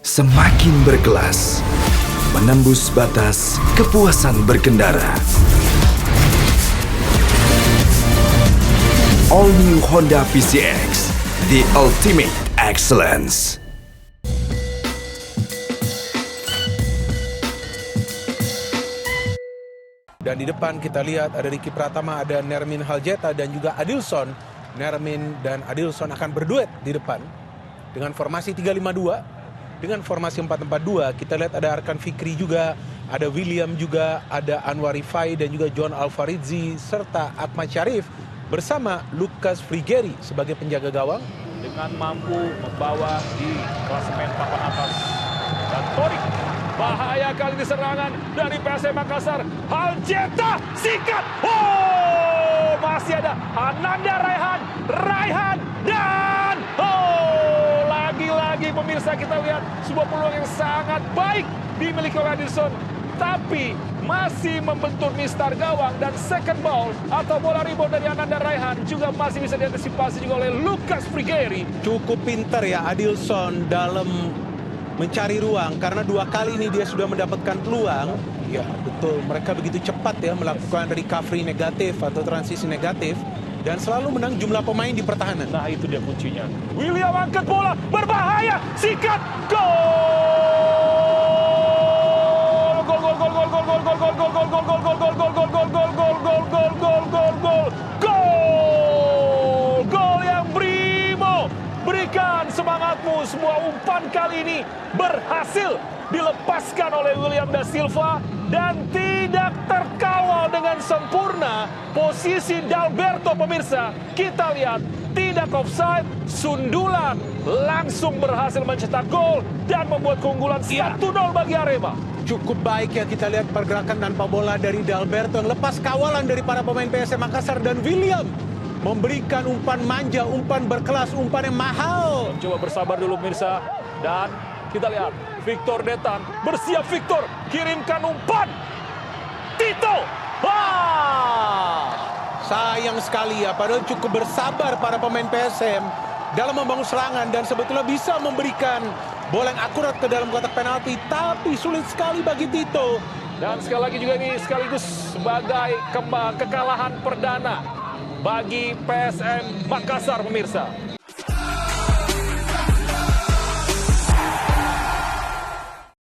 Semakin berkelas, menembus batas kepuasan berkendara. All New Honda PCX, the ultimate excellence. Dan di depan kita lihat ada Ricky Pratama, ada Nermin Haljeta dan juga Adilson. Nermin dan Adilson akan berduet di depan dengan formasi 3-5-2. Dengan formasi 4-4-2 kita lihat ada Arkan Fikri juga, ada William juga, ada Anwar Rifai dan juga John Alfaridzi serta Ahmad Syarif bersama Lucas Frigeri sebagai penjaga gawang. Dengan mampu membawa di klasemen papan atas. Dan Torik, bahaya kali di serangan dari PSM Makassar. Haljeta, sikat. Oh, masih ada Ananda Raihan dan lagi-lagi pemirsa kita lihat sebuah peluang yang sangat baik dimiliki oleh Adilson. Tapi masih membentur mistar gawang dan second ball atau bola rebound dari Ananda Raihan juga masih bisa diantisipasi juga oleh Lucas Frigeri. Cukup pintar ya Adilson dalam mencari ruang karena 2 kali ini dia sudah mendapatkan peluang. Ya betul, mereka begitu cepat ya melakukan recovery negatif atau transisi negatif dan selalu menang jumlah pemain di pertahanan. Nah itu dia kuncinya. William angkat bola, berbahaya, sikat, gol! Gol yang primo. Berikan semangatmu, sebuah umpan kali ini berhasil dilepaskan oleh William da Silva dan tidak terkawal dengan sempurna posisi Dalberto pemirsa. Kita lihat tidak offside, sundulan langsung berhasil mencetak gol dan membuat keunggulan 1-0 bagi Arema. Cukup baik ya kita lihat pergerakan tanpa bola dari Dalberto yang lepas kawalan dari para pemain PSM Makassar dan William memberikan umpan manja, umpan berkelas, umpan yang mahal. Coba bersabar dulu pemirsa dan kita lihat Victor Detan bersiap. Victor kirimkan umpan Tito. Sayang sekali ya, padahal cukup bersabar para pemain PSM dalam membangun serangan dan sebetulnya bisa memberikan bola yang akurat ke dalam kotak penalti, tapi sulit sekali bagi Tito. Dan sekali lagi juga ini sekaligus sebagai kekalahan perdana bagi PSM Makassar pemirsa.